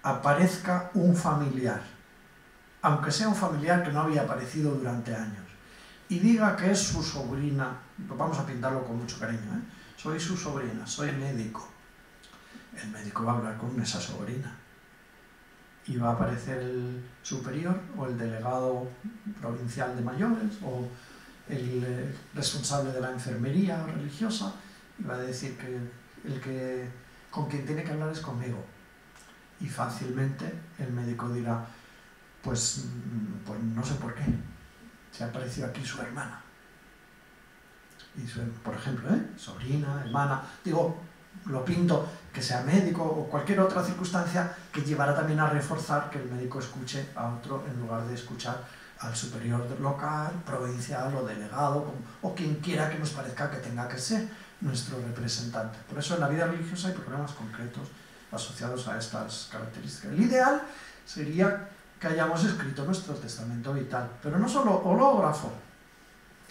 aparezca un familiar, aunque sea un familiar que no había aparecido durante años, y diga que es su sobrina, vamos a pintarlo con mucho cariño, ¿eh? Soy su sobrina, soy médico. El médico va a hablar con esa sobrina. Y va a aparecer el superior o el delegado provincial de mayores o el responsable de la enfermería religiosa y va a decir que con quien tiene que hablar es conmigo. Y fácilmente el médico dirá, pues no sé por qué, se ha aparecido aquí su hermana. Y por ejemplo, sobrina, hermana, digo, lo pinto, que sea médico o cualquier otra circunstancia que llevará también a reforzar que el médico escuche a otro en lugar de escuchar al superior local, provincial o delegado o quien quiera que nos parezca que tenga que ser nuestro representante. Por eso en la vida religiosa hay problemas concretos asociados a estas características. El ideal sería que hayamos escrito nuestro testamento vital, pero no solo hológrafo,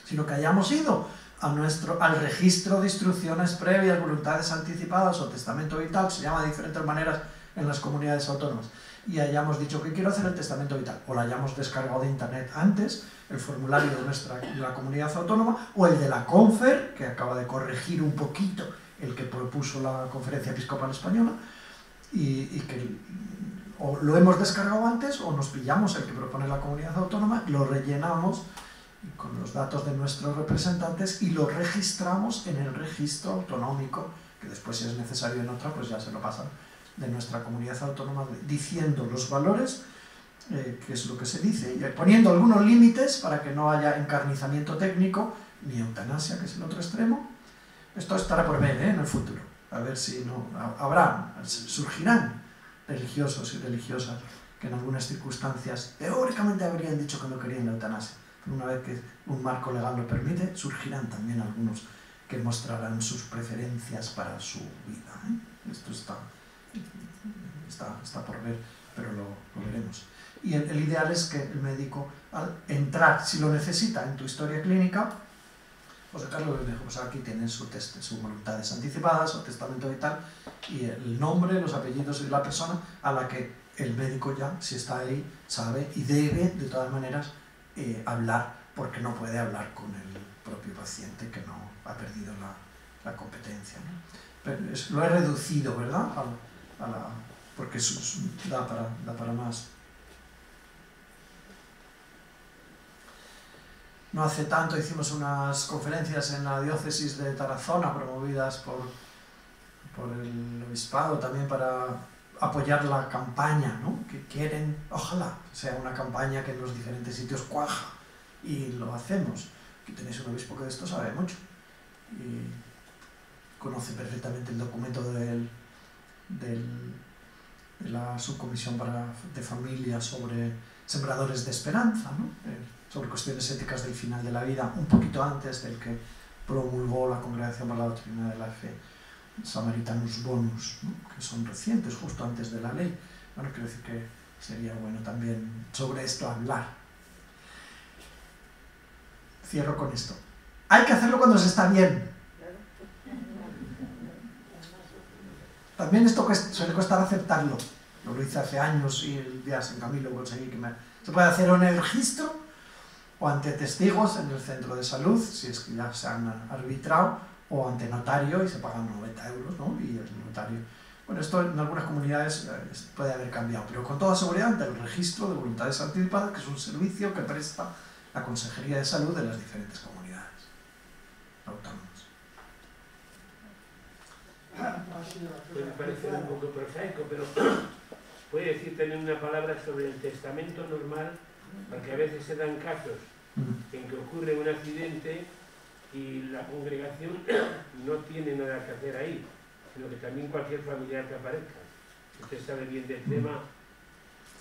sino que hayamos ido al registro de instrucciones previas, voluntades anticipadas o testamento vital, se llama de diferentes maneras en las comunidades autónomas, y hayamos dicho que quiero hacer el testamento vital, o lo hayamos descargado de internet antes, el formulario de la comunidad autónoma, o el de la CONFER, que acaba de corregir un poquito el que propuso la Conferencia Episcopal Española, y que o lo hemos descargado antes, o nos pillamos el que propone la comunidad autónoma, lo rellenamos con los datos de nuestros representantes y lo registramos en el registro autonómico, que después si es necesario en otra, pues ya se lo pasan, de nuestra comunidad autónoma, diciendo los valores, que es lo que se dice, y poniendo algunos límites para que no haya encarnizamiento técnico, ni eutanasia, que es el otro extremo. Esto estará por ver, en el futuro, a ver si no surgirán religiosos y religiosas que en algunas circunstancias teóricamente habrían dicho que no querían la eutanasia. Una vez que un marco legal lo permite, surgirán también algunos que mostrarán sus preferencias para su vida, ¿eh? Esto está por ver, pero lo veremos. Y el ideal es que el médico, al entrar, si lo necesita, en tu historia clínica, José Carlos le dijo, pues aquí tienes sus voluntades anticipadas, su testamento vital, y el nombre, los apellidos y la persona a la que el médico ya, si está ahí, sabe y debe, de todas maneras, hablar, porque no puede hablar con el propio paciente que no ha perdido la competencia, ¿no? Pero lo he reducido, ¿verdad? Porque da para más. No hace tanto hicimos unas conferencias en la diócesis de Tarazona, promovidas por el obispado, también para apoyar la campaña, ¿no? Que quieren, ojalá sea una campaña que en los diferentes sitios cuaja, y lo hacemos. Aquí tenéis un obispo que de esto sabe mucho y conoce perfectamente el documento de la subcomisión de familia sobre sembradores de esperanza, ¿no? Sobre cuestiones éticas del final de la vida, un poquito antes del que promulgó la Congregación para la Doctrina de la Fe, Samaritanus Bonus, ¿no? Que son recientes, justo antes de la ley. Bueno, quiero decir que sería bueno también sobre esto hablar. Cierro con esto. Hay que hacerlo cuando se está bien. También esto suele costar aceptarlo. Yo lo hice hace años y el día San Camilo conseguí que se puede hacer en el registro o ante testigos en el centro de salud, si es que ya se han arbitrado, o ante notario y se pagan 90 euros, ¿no? Y el notario... Bueno, esto en algunas comunidades puede haber cambiado, pero con toda seguridad ante el registro de voluntades anticipadas, que es un servicio que presta la Consejería de Salud de las diferentes comunidades autónomas. Puede parecer un poco prosaico, pero puede decir también una palabra sobre el testamento normal, porque a veces se dan casos en que ocurre un accidente y la congregación no tiene nada que hacer ahí, sino que también cualquier familiar que aparezca. Usted sabe bien del tema,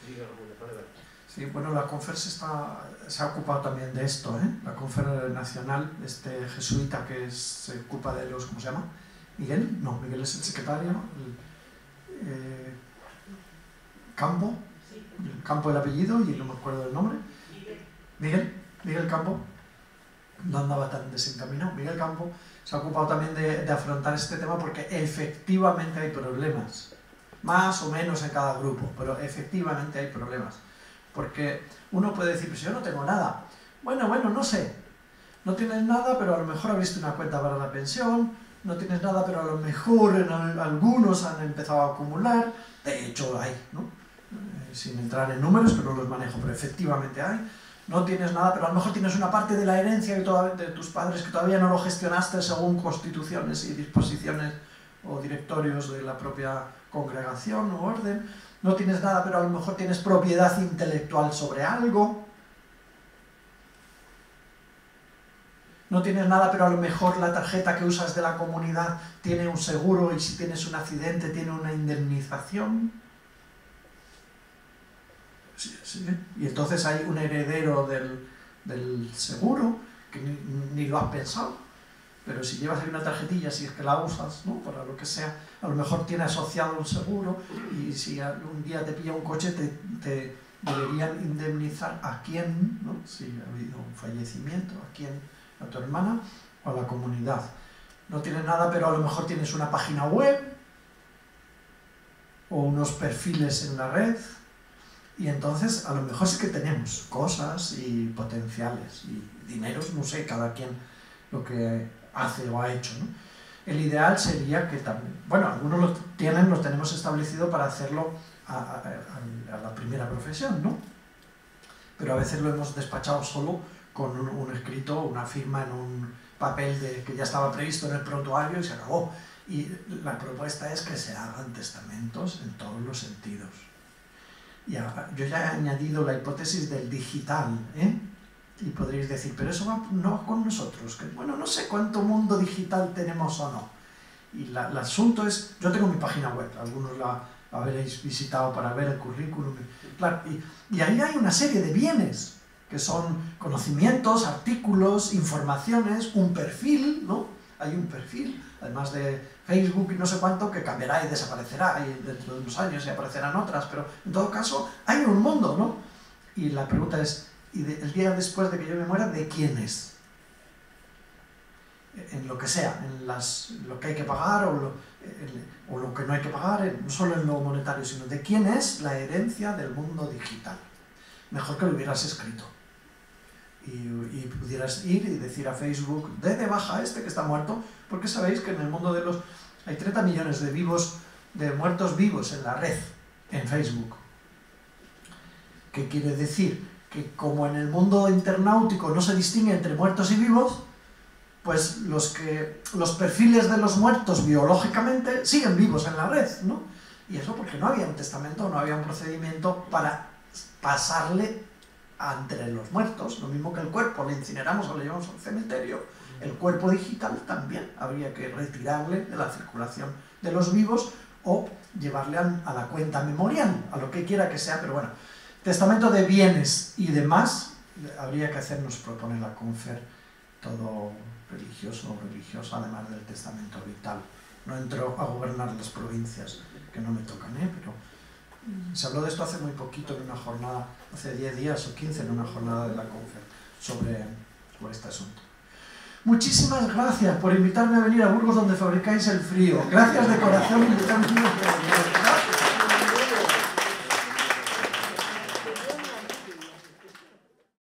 diga una palabra. Sí, bueno, la Confer se ha ocupado también de esto, ¿eh? La Confer Nacional, este jesuita que se ocupa de los, ¿cómo se llama? ¿Miguel? No, Miguel es el secretario. Campo, Campo el apellido y no me acuerdo del nombre. Miguel Campo, no andaba tan desencaminado. Miguel Campo se ha ocupado también de afrontar este tema porque efectivamente hay problemas, más o menos en cada grupo, pero efectivamente hay problemas. Porque uno puede decir, pues yo no tengo nada. Bueno, no sé. No tienes nada, pero a lo mejor abriste una cuenta para la pensión. No tienes nada, pero a lo mejor algunos han empezado a acumular. De hecho hay, ¿no? Sin entrar en números, que no los manejo, pero efectivamente hay. No tienes nada, pero a lo mejor tienes una parte de la herencia de tus padres que todavía no lo gestionaste según constituciones y disposiciones o directorios de la propia congregación o orden. No tienes nada, pero a lo mejor tienes propiedad intelectual sobre algo. No tienes nada, pero a lo mejor la tarjeta que usas de la comunidad tiene un seguro y si tienes un accidente tiene una indemnización. Sí. Y entonces hay un heredero del seguro que ni lo has pensado. Pero si llevas ahí una tarjetilla, si es que la usas, ¿no? Para lo que sea, a lo mejor tiene asociado un seguro y si un día te pilla un coche te deberían indemnizar a quién, ¿no? Si ha habido un fallecimiento, a quién, a tu hermana o a la comunidad. No tienes nada, pero a lo mejor tienes una página web o unos perfiles en la red y entonces a lo mejor sí que tenemos cosas y potenciales y dineros, no sé, cada quien lo que hace o ha hecho, ¿no? El ideal sería que también, bueno, algunos los tenemos establecido para hacerlo a la primera profesión, ¿no? Pero a veces lo hemos despachado solo con un escrito, una firma en un papel que ya estaba previsto en el prontuario y se acabó. Y la propuesta es que se hagan testamentos en todos los sentidos. Yo ya he añadido la hipótesis del digital, ¿eh? Y podréis decir, pero eso no va con nosotros. Que, bueno, no sé cuánto mundo digital tenemos o no. Y el asunto es, yo tengo mi página web, algunos la habréis visitado para ver el currículum. Claro, y ahí hay una serie de bienes, que son conocimientos, artículos, informaciones, un perfil, ¿no? Hay un perfil, además de Facebook y no sé cuánto, que cambiará y desaparecerá y dentro de unos años y aparecerán otras, pero en todo caso hay un mundo, ¿no? Y la pregunta es, ¿y el día después de que yo me muera, de quién es? En lo que sea, en lo que hay que pagar o lo que no hay que pagar, no solo en lo monetario, sino de quién es la herencia del mundo digital. Mejor que lo hubieras escrito. Y pudieras ir y decir a Facebook, de baja a este que está muerto, porque sabéis que en el mundo hay 30 millones de muertos vivos en la red, en Facebook. ¿Qué quiere decir? Que como en el mundo internautico no se distingue entre muertos y vivos, pues los perfiles de los muertos biológicamente siguen vivos en la red, ¿no? Y eso porque no había un testamento, no había un procedimiento para pasarle entre los muertos, lo mismo que el cuerpo, le incineramos o le llevamos al cementerio, el cuerpo digital también habría que retirarle de la circulación de los vivos o llevarle a la cuenta memorial, a lo que quiera que sea, pero bueno, testamento de bienes y demás, habría que hacernos proponer la Confer todo religioso o religiosa, además del testamento vital. No entro a gobernar las provincias, que no me tocan, pero se habló de esto hace muy poquito en una jornada, hace 10 días o 15, en una jornada de la conferencia sobre este asunto. Muchísimas gracias por invitarme a venir a Burgos, donde fabricáis el frío. Gracias de corazón por invitarme a venir.